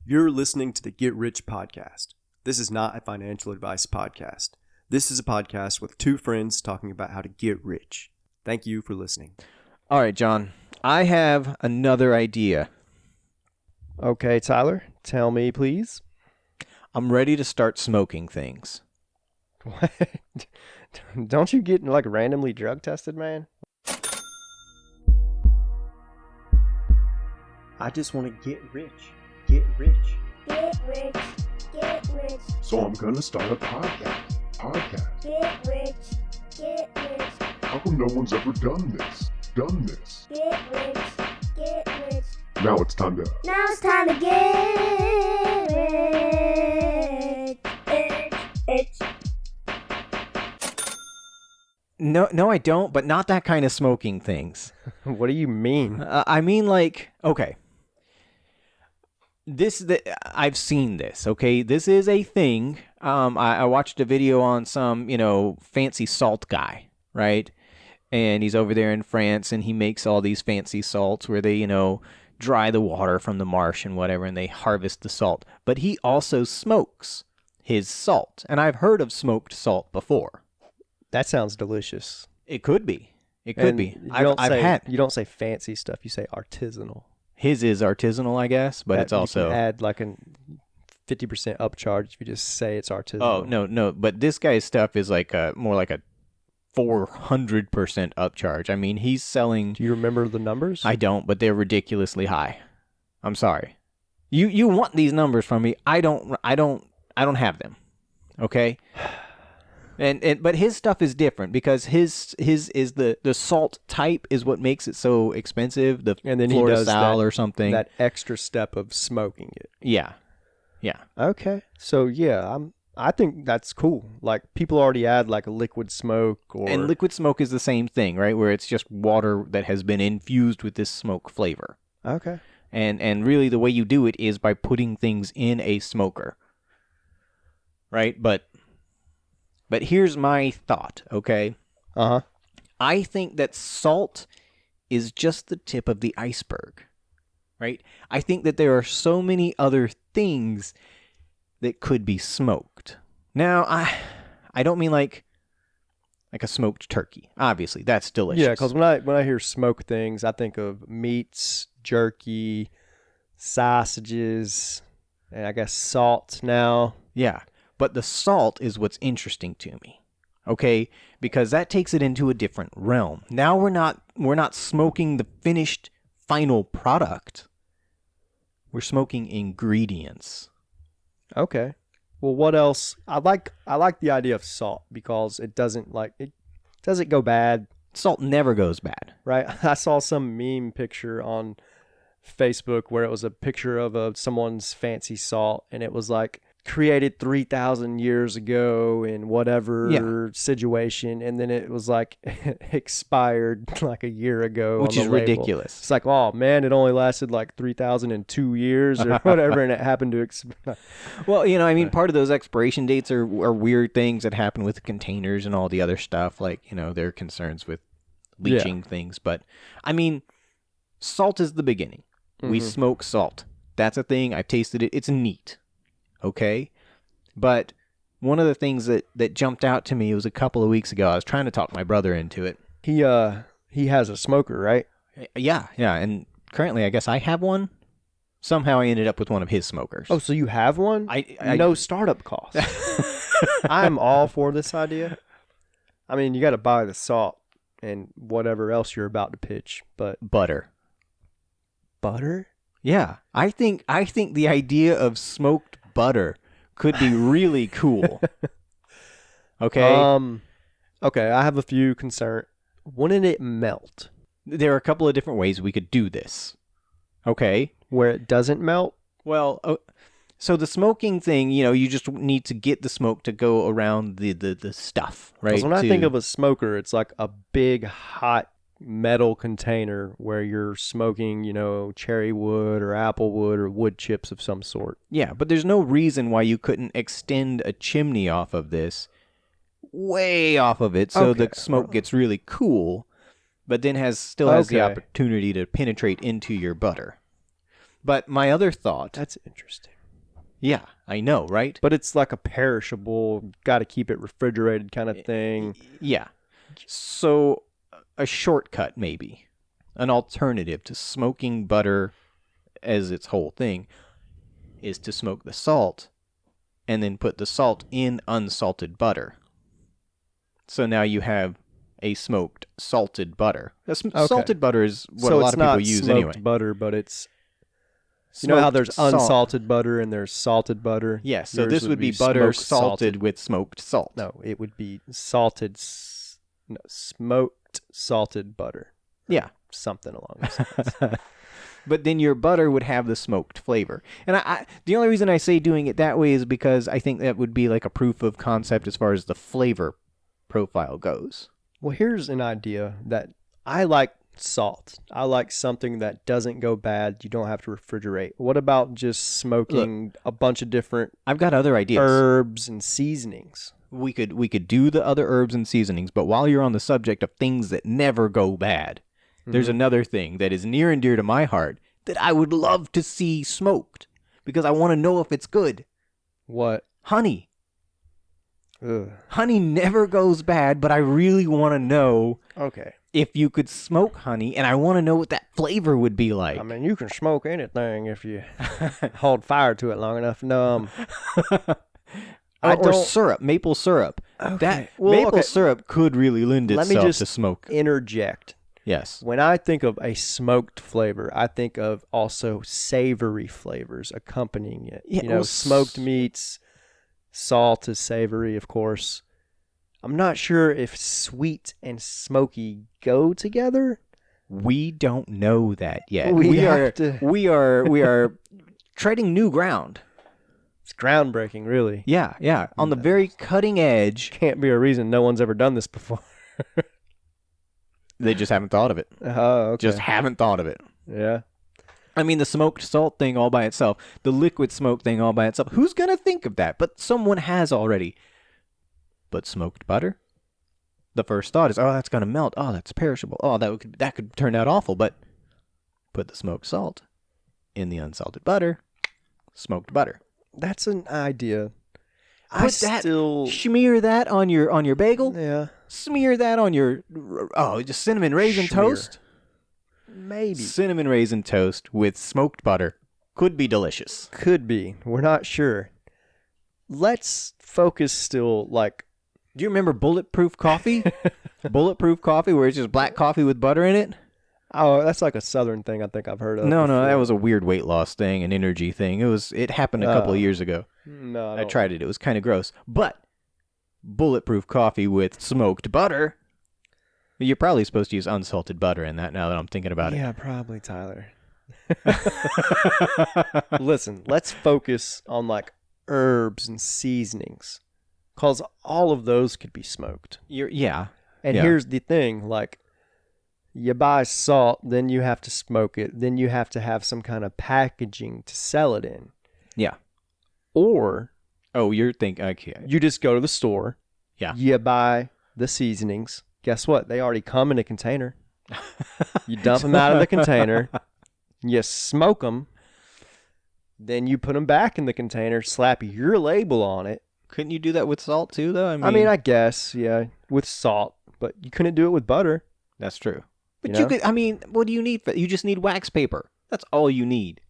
You're listening to the Get Rich Podcast. This is not a financial advice podcast. This is a podcast with two friends talking about how to get rich. Thank you for listening. All right, John, I have another idea. Okay, Tyler, tell me, please. I'm ready to start smoking things. What? Don't you get like randomly drug tested, man? I just want to get rich. Get rich. Get rich, get rich, So I'm gonna start a podcast. get rich, get rich, How come no one's ever done this? get rich, get rich. Now it's time to... Now it's time to get rich. It's No, I don't, but not that kind of smoking things. What do you mean? I mean, like, okay. I've seen this, okay? This is a thing. I watched a video on some, fancy salt guy, right? And he's over there in France, and he makes all these fancy salts where they, dry the water from the marsh and whatever, and they harvest the salt. But he also smokes his salt. And I've heard of smoked salt before. That sounds delicious. It could be. It could And be. You You don't say fancy stuff. You say artisanal. His is artisanal, I guess, but it's also... You can add like a 50% upcharge if you just say it's artisanal. Oh, no. But this guy's stuff is like more like a 400% upcharge. I mean, he's selling... Do you remember the numbers? I don't, but they're ridiculously high. I'm sorry. You want these numbers from me. I don't have them. Okay? But his stuff is different because his is the salt type is what makes it so expensive. And then Florida he does Sal or something. that extra step of smoking it. Yeah. Okay. So yeah, I think that's cool. Like people already add like a liquid smoke or And liquid smoke is the same thing, right? Where it's just water that has been infused with this smoke flavor. Okay. And really the way you do it is by putting things in a smoker. Right? But here's my thought, okay? Uh-huh. I think that salt is just the tip of the iceberg, right? I think that there are so many other things that could be smoked. Now, I don't mean like a smoked turkey. Obviously, that's delicious. Yeah, because when I hear smoke things, I think of meats, jerky, sausages, and I guess salt now. Yeah, but the salt is what's interesting to me, okay? Because that takes it into a different realm. Now we're not smoking the finished final product. We're smoking ingredients. Okay. Well, what else? I like the idea of salt because it doesn't go bad, Salt never goes bad. right? I saw some meme picture on Facebook where it was a picture of someone's fancy salt, and it was like created 3,000 years ago in whatever situation, and then it was like expired like a year ago, Which on is the label. ridiculous. It's like, oh man, it only lasted like 3,002 years or whatever, and it happened to expire. Well, part of those expiration dates are weird things that happen with containers and all the other stuff. Like, there are concerns with leaching things. But, salt is the beginning. We smoke salt. That's a thing. I've tasted it. It's neat. Okay? But one of the things that jumped out to me was a couple of weeks ago. I was trying to talk my brother into it. He has a smoker, right? Yeah. And currently, I guess I have one. Somehow I ended up with one of his smokers. Oh, so you have one? No startup cost. I'm all for this idea. I mean, you got to buy the salt and whatever else you're about to pitch, but Butter. butter? Yeah, I think the idea of smoked butter could be really cool. Okay? Okay, I have a few concerns. Wouldn't it melt? There are a couple of different ways we could do this. Okay? Where it doesn't melt? Well, so the smoking thing, you just need to get the smoke to go around the stuff, right? Because when I think of a smoker, it's like a big hot metal container where you're smoking, cherry wood or apple wood or wood chips of some sort. Yeah, but there's no reason why you couldn't extend a chimney off of this, way off of it, so the smoke gets really cool, but then still has the opportunity to penetrate into your butter. But my other thought... That's interesting. Yeah, I know, right? But it's like a perishable, got to keep it refrigerated kind of thing. Yeah. So a shortcut, maybe, an alternative to smoking butter as its whole thing, is to smoke the salt and then put the salt in unsalted butter. So now you have a smoked salted butter. Salted butter is what a lot of people use anyway. Smoked butter, but it's you know how there's unsalted butter and there's salted butter. Yeah, so Yours this would be butter smoked salted with smoked salt. No, it would be smoked salted butter. Yeah, something along those lines. But then your butter would have the smoked flavor. And the only reason I say doing it that way is because I think that would be like a proof of concept as far as the flavor profile goes. Well, here's an idea that I like salt. I like something that doesn't go bad. You don't have to refrigerate. What about just smoking a bunch of different I've got other ideas. Herbs and seasonings. We could do the other herbs and seasonings, but while you're on the subject of things that never go bad, there's another thing that is near and dear to my heart that I would love to see smoked because I want to know if it's good. What? Honey. Ugh. Honey never goes bad, but I really want to know if you could smoke honey, and I want to know what that flavor would be like. I mean, you can smoke anything if you hold fire to it long enough. No, or syrup, maple syrup. Okay. Maple syrup could really lend itself to smoke. Interject. Yes. When I think of a smoked flavor, I think of also savory flavors accompanying it. Yeah, smoked meats, salt is savory, of course. I'm not sure if sweet and smoky go together. We don't know that yet. We are treading new ground. It's groundbreaking, really. Yeah. On the very cutting edge. Can't be a reason no one's ever done this before. They just haven't thought of it. Oh, okay. Just haven't thought of it. Yeah. I mean, the smoked salt thing all by itself, the liquid smoke thing all by itself. Who's going to think of that? But someone has already. But smoked butter? The first thought is, oh, that's going to melt. Oh, that's perishable. Oh, that could turn out awful. But put the smoked salt in the unsalted butter. Smoked butter. That's an idea. Smear that on your bagel. Yeah. Smear that on your just cinnamon raisin toast. Maybe cinnamon raisin toast with smoked butter could be delicious. Could be. We're not sure. Let's focus still. Like, do you remember bulletproof coffee? Bulletproof coffee, where it's just black coffee with butter in it. Oh, that's like a Southern thing. I think I've heard of. No, that was a weird weight loss thing, an energy thing. It happened a couple of years ago. No, I tried it. It was kind of gross. But bulletproof coffee with smoked butter. You're probably supposed to use unsalted butter in that now that I'm thinking about it. Yeah, probably, Tyler. Listen, let's focus on like herbs and seasonings, because all of those could be smoked. Here's the thing, like, you buy salt, then you have to smoke it, then you have to have some kind of packaging to sell it in. Yeah. Or you're thinking, okay, you just go to the store. Yeah. You buy the seasonings. Guess what? They already come in a container. You dump them out of the container. You smoke them. Then you put them back in the container, slap your label on it. Couldn't you do that with salt too, though? I mean, I guess, yeah, with salt. But you couldn't do it with butter. That's true. But you could, I mean, what do you need? You just need wax paper. That's all you need.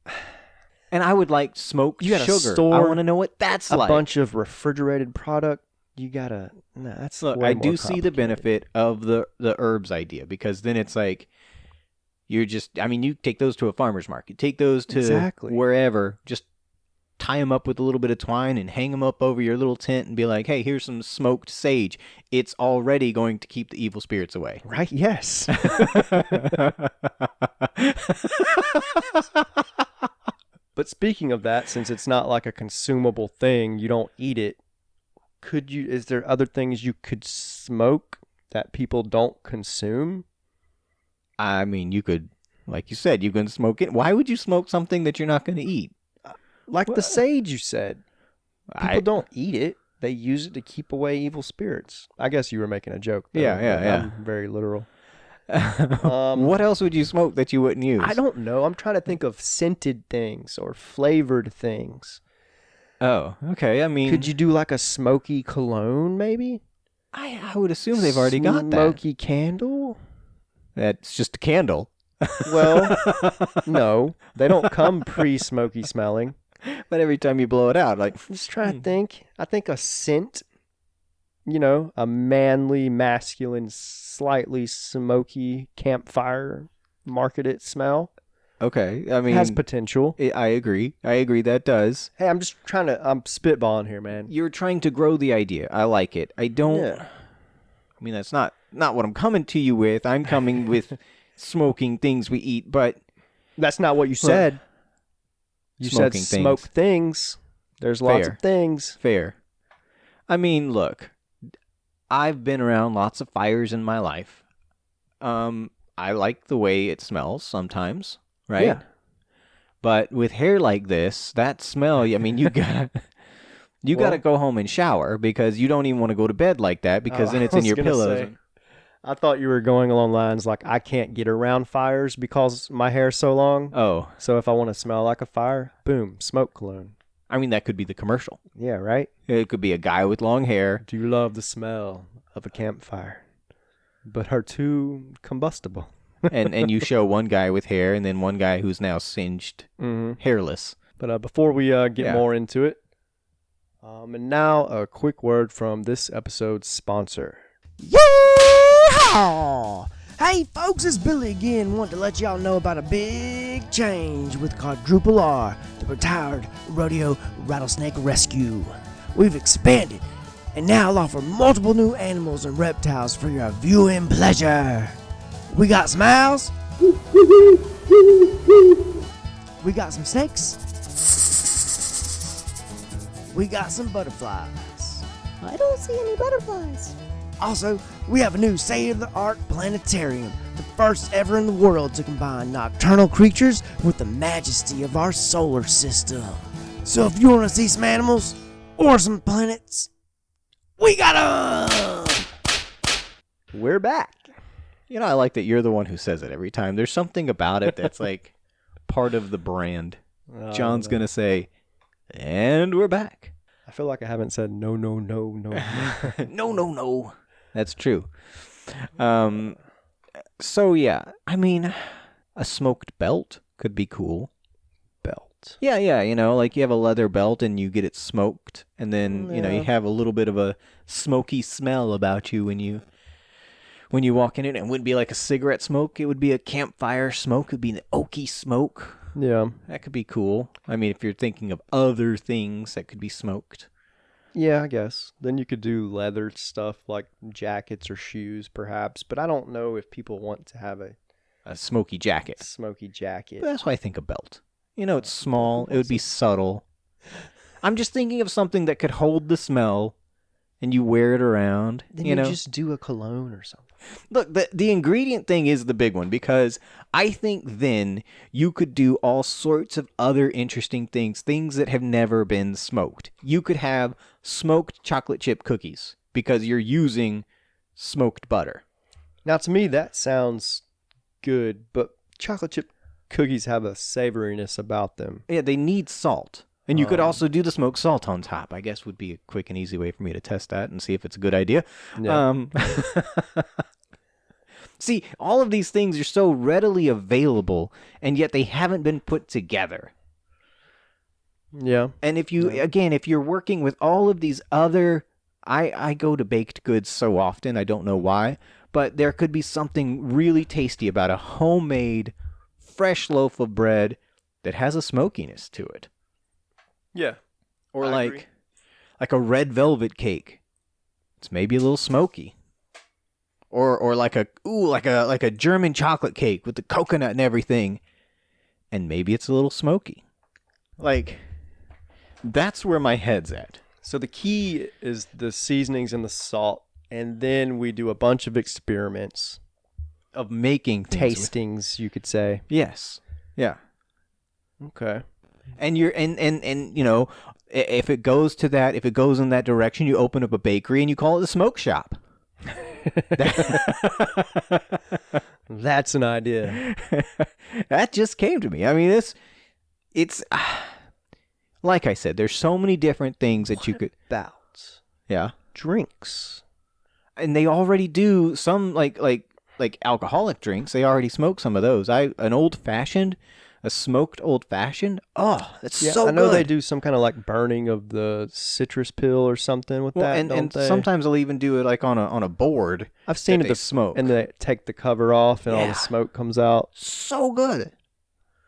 And I would like smoked sugar. I want to know what that's like. A bunch of refrigerated product. You gotta. No, that's look. I do see the benefit of the herbs idea, because then it's like you're just. I mean, you take those to a farmer's market. Take those to wherever. Just tie them up with a little bit of twine and hang them up over your little tent and be like, "Hey, here's some smoked sage. It's already going to keep the evil spirits away." Right? Yes. But speaking of that, since it's not like a consumable thing, you don't eat it. Is there other things you could smoke that people don't consume? I mean, you could, like you said, you can smoke it. Why would you smoke something that you're not going to eat? Like the sage you said. People don't eat it. They use it to keep away evil spirits. I guess you were making a joke, though. Yeah. I'm very literal. What else would you smoke that you wouldn't use? I don't know. I'm trying to think of scented things or flavored things. Oh, okay. I mean, Could you do like a smoky cologne, maybe? I would assume they've already got that. Smoky candle? That's just a candle. Well, no, they don't come pre-smoky smelling. But every time you blow it out, like, I'm just trying to think. I think a scent, a manly, masculine, slightly smoky campfire marketed smell okay. I mean, has potential. I agree. I agree that does. Hey, I'm spitballing here, man. You're trying to grow the idea. I like it. I don't. Yeah. I mean, that's not what I'm coming to you with. I'm coming with smoking things we eat, but That's not what you said. You said Smoking smoke things. There's lots Fair. of things. fair. I mean, look, I've been around lots of fires in my life. I like the way it smells sometimes, right? Yeah. But with hair like this, that smell, I mean, you gotta Well- go home and shower because you don't even want to go to bed like that because then it's I in was your gonna pillows. say, I thought you were going along lines like I can't get around fires because my hair's so long. Oh, So if I want to smell like a fire, boom, smoke cologne. I mean, that could be the commercial. Yeah, right? It could be a guy with long hair. Do you love the smell of a campfire? But are too combustible. and you show one guy with hair and then one guy who's now singed, Mm-hmm. hairless. But before we get Yeah. more into it, and now a quick word from this episode's sponsor. Yeehaw! Hey folks, it's Billy again. Want to let y'all know about a big change with Quadruple R, the retired rodeo rattlesnake rescue. We've expanded and now offer multiple new animals and reptiles for your viewing pleasure. We got some owls. We got some snakes. We got some butterflies. I don't see any butterflies. Also, we have a new state-of-the-art planetarium, the first ever in the world to combine nocturnal creatures with the majesty of our solar system. So if you want to see some animals or some planets, we got 'em! We're back. You know, I like that you're the one who says it every time. There's something about it that's like part of the brand. John's going to say, and we're back. I feel like I haven't said no. No. That's true. So, yeah, I mean, a smoked belt could be cool. Belt. Yeah, like you have a leather belt and you get it smoked, and then, you Yeah. have a little bit of a smoky smell about you when you walk in it. It wouldn't be like a cigarette smoke. It would be a campfire smoke. It would be an oaky smoke. Yeah. That could be cool. I mean, if you're thinking of other things that could be smoked. Yeah, I guess. Then you could do leather stuff like jackets or shoes, perhaps. But I don't know if people want to have a A smoky jacket. smoky jacket. But that's why I think a belt. It's small. It would be subtle. I'm just thinking of something that could hold the smell and you wear it around. Then you know? just do a cologne or something. Look, the ingredient thing is the big one because I think then you could do all sorts of other interesting things that have never been smoked. You could have smoked chocolate chip cookies because you're using smoked butter. Now, to me, that sounds good, but chocolate chip cookies have a savoriness about them. Yeah, they need salt. And you could also do the smoked salt on top. I guess would be a quick and easy way for me to test that and see if it's a good idea. Yeah. See, all of these things are so readily available, and yet they haven't been put together. Yeah. And if you're working with all of these other, I go to baked goods so often, I don't know why, but there could be something really tasty about a homemade, fresh loaf of bread that has a smokiness to it. Yeah. Or I like agree. a red velvet cake. It's maybe a little smoky. Or like a German chocolate cake with the coconut and everything. And maybe it's a little smoky. Like, that's where my head's at. So the key is the seasonings and the salt, and then we do a bunch of experiments, Of making things with- tastings, you could say. Yes. Yeah. Okay. And you're and if it goes in that direction, you open up a bakery and you call it the smoke shop. That's an idea. That just came to me. I mean, it's Like I said, there's so many different things that you could. About Yeah. drinks. And they already do some like alcoholic drinks. They already smoke some of those. An old fashioned, a smoked old fashioned. Oh, that's Yeah, so I know good. they do some kind of like burning of the citrus peel or something with that. And they? sometimes they'll even do it like on a board. I've seen that it they smoke. and they take the cover off and all Yeah. the smoke comes out. So good.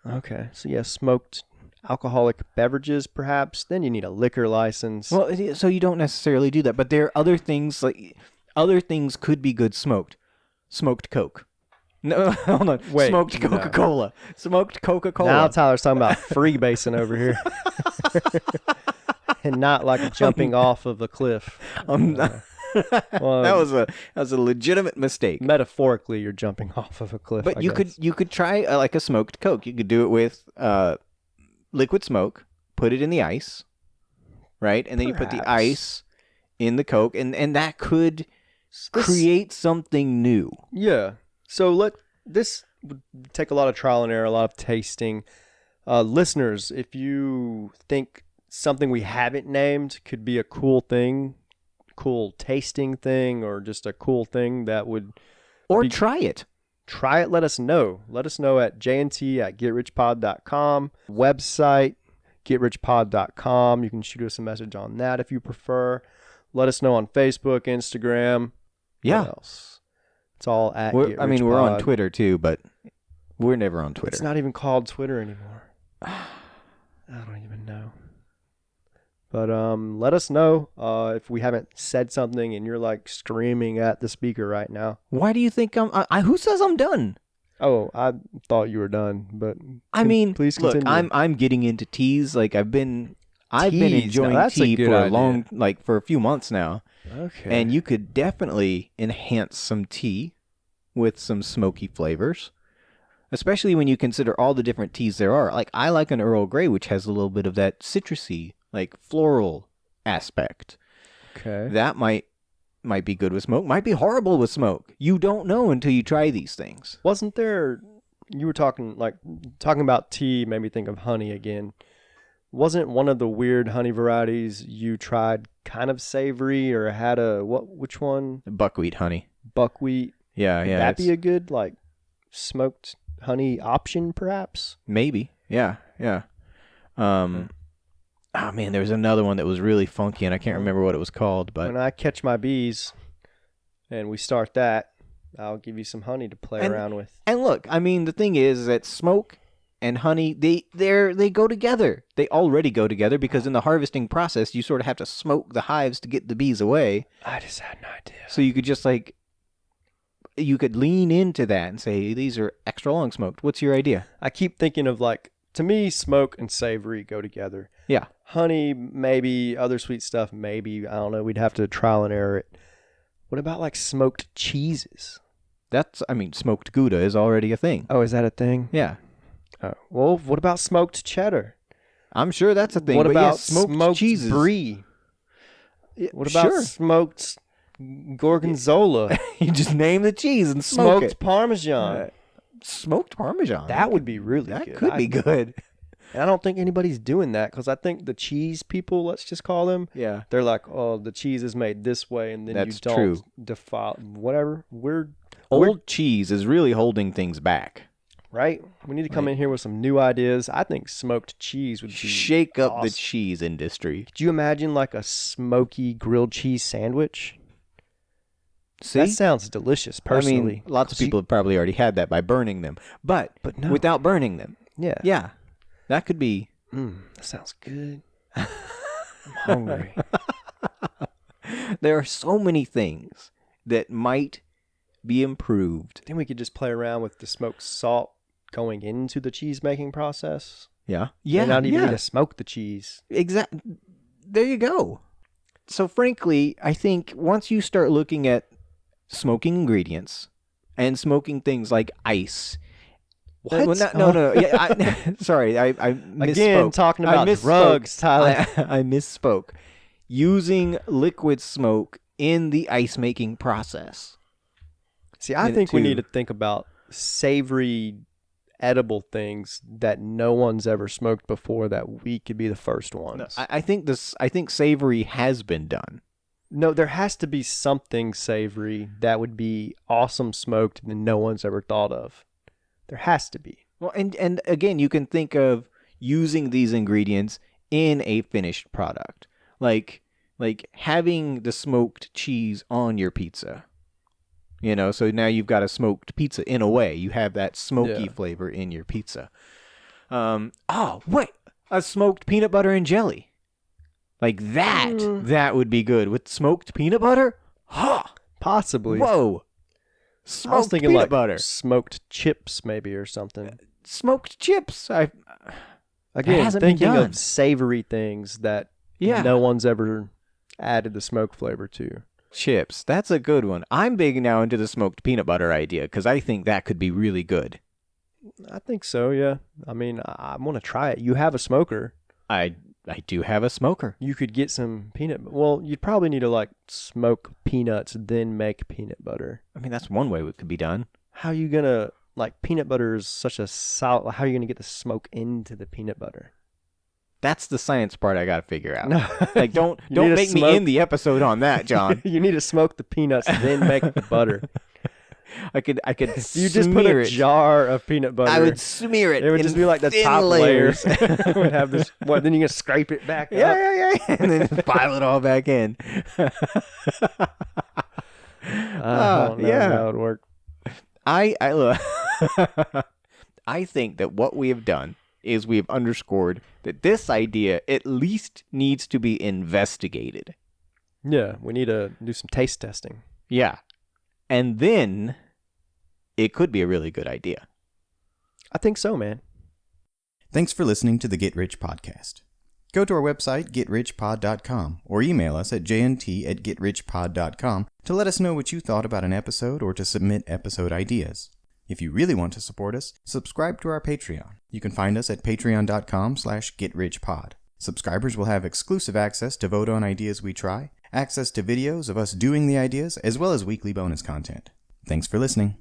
Okay, so yeah, smoked alcoholic beverages, perhaps. Then you need a liquor license. Well, so you don't necessarily do that, but there are other things other things could be good smoked. Smoked Coke. No, hold on. Wait, smoked no. Coca-Cola. Smoked Coca-Cola. Now Tyler's talking about freebasing over here, and not like jumping off of a cliff. That was a legitimate mistake. Metaphorically, you're jumping off of a cliff. But I you guess. could try like a smoked Coke. You could do it with liquid smoke, put it in the ice, right? And then you put the Perhaps. ice in the Coke, and that could create something new. Yeah. So this would take a lot of trial and error, a lot of tasting. Listeners, if you think something we haven't named could be a cool thing, cool tasting thing, or just a cool thing that would Or try it. try it, let us know. Let us know at jnt@getrichpod.com. Website, getrichpod.com. You can shoot us a message on that if you prefer. Let us know on Facebook, Instagram. Yeah. What else? It's all at We're on GetRichPod. Twitter too, but we're never on Twitter. It's not even called Twitter anymore. I don't even know. But let us know if we haven't said something and you're like screaming at the speaker right now. Why do you think who says I'm done? Oh, I thought you were done, but please look, continue. I'm getting into teas. Like I've been Teas, enjoying now that's a tea good for a idea. long, like for a few months now. Okay. And you could definitely enhance some tea with some smoky flavors, especially when you consider all the different teas there are. Like I like an Earl Grey, which has a little bit of that citrusy, like floral aspect. Okay. That might be good with smoke, might be horrible with smoke. You don't know until you try these things. Wasn't there? You were talking about tea made me think of honey again. Wasn't one of the weird honey varieties you tried kind of savory or had which one? Buckwheat honey. Buckwheat. Yeah, Would yeah. that be a good like smoked honey option perhaps? Maybe. Yeah, yeah. Oh man, there was another one that was really funky and I can't remember what it was called, but When I catch my bees and we start that, I'll give you some honey to play around with. And look, I mean, the thing is that smoke and honey, they go together. They already go together because in the harvesting process, you sort of have to smoke the hives to get the bees away. I just had an idea. So you could just you could lean into that and say, these are extra long smoked. What's your idea? I keep thinking of to me, smoke and savory go together. Yeah. Honey, maybe. Other sweet stuff, maybe. I don't know. We'd have to trial and error it. What about smoked cheeses? Smoked Gouda is already a thing. Oh, is that a thing? Yeah. Oh, well, what about smoked cheddar? I'm sure that's a thing. What but about yes, smoked cheeses? brie? Yeah, What about sure. smoked gorgonzola? You just name the cheese and smoke Smoked it. Parmesan. Smoked Parmesan. That would be really That good. could be good. And I don't think anybody's doing that because I think the cheese people, let's just call them, Yeah. they're like, oh, the cheese is made this way, and then That's you don't true. defile whatever. We're Old cheese is really holding things back. right. We need to come in here with some new ideas. I think smoked cheese would be Shake up the awesome. cheese industry. Could you imagine a smoky grilled cheese sandwich? See? That sounds delicious. Personally, I mean, lots of people have probably already had that by burning them. But no. without burning them. Yeah. Yeah. That could be. That sounds good. I'm hungry. There are so many things that might be improved. Then we could just play around with the smoked salt going into the cheese making process. Yeah. Yeah. Not even need to smoke the cheese. Exactly. There you go. So frankly, I think once you start looking at smoking ingredients and smoking things like ice. What? No. Yeah, sorry, I misspoke. Again, talking I about misspoke. drugs, Tyler. I misspoke. Using liquid smoke in the ice making process. See, I think we need to think about savory edible things that no one's ever smoked before that we could be the first ones. I think savory has been done. No, there has to be something savory that would be awesome smoked that no one's ever thought of. There has to be. Well, and again, you can think of using these ingredients in a finished product. Like having the smoked cheese on your pizza. You know, so now you've got a smoked pizza in a way. You have that smoky flavor in your pizza. Wait, a smoked peanut butter and jelly. Like that would be good with smoked peanut butter. Possibly. Whoa. I was Smoked thinking peanut like butter. smoked chips maybe or something. Smoked chips. Again, hasn't been thinking done. of savory things that Yeah. no one's ever added the smoke flavor to. Chips. That's a good one. I'm big now into the smoked peanut butter idea because I think that could be really good. I think so, yeah. I mean, I want to try it. You have a smoker. I do have a smoker. You could get some well, you'd probably need to like smoke peanuts, then make peanut butter. I mean, that's one way it could be done. How are you going to, like, peanut butter is such a solid, how are you going to get the smoke into the peanut butter? That's the science part I got to figure out. No. Like, don't You need to make me smoke- end the episode on that, John. You need to smoke the peanuts, then make the butter. I could You just put smear a it. jar of peanut butter. I would smear it. It would in just be like the thin top layers. layer. It would have this. What? Then you can scrape it back up. Yeah, and then just pile it all back in. I don't know yeah. how it would work. I look. I think that what we have done is we have underscored that this idea at least needs to be investigated. Yeah, we need to do some taste testing. Yeah. And then it could be a really good idea. I think so, man. Thanks for listening to the Get Rich Podcast. Go to our website, getrichpod.com, or email us at jnt@getrichpod.com to let us know what you thought about an episode or to submit episode ideas. If you really want to support us, subscribe to our Patreon. You can find us at patreon.com/getrichpod. Subscribers will have exclusive access to vote on ideas we try, access to videos of us doing the ideas, as well as weekly bonus content. Thanks for listening.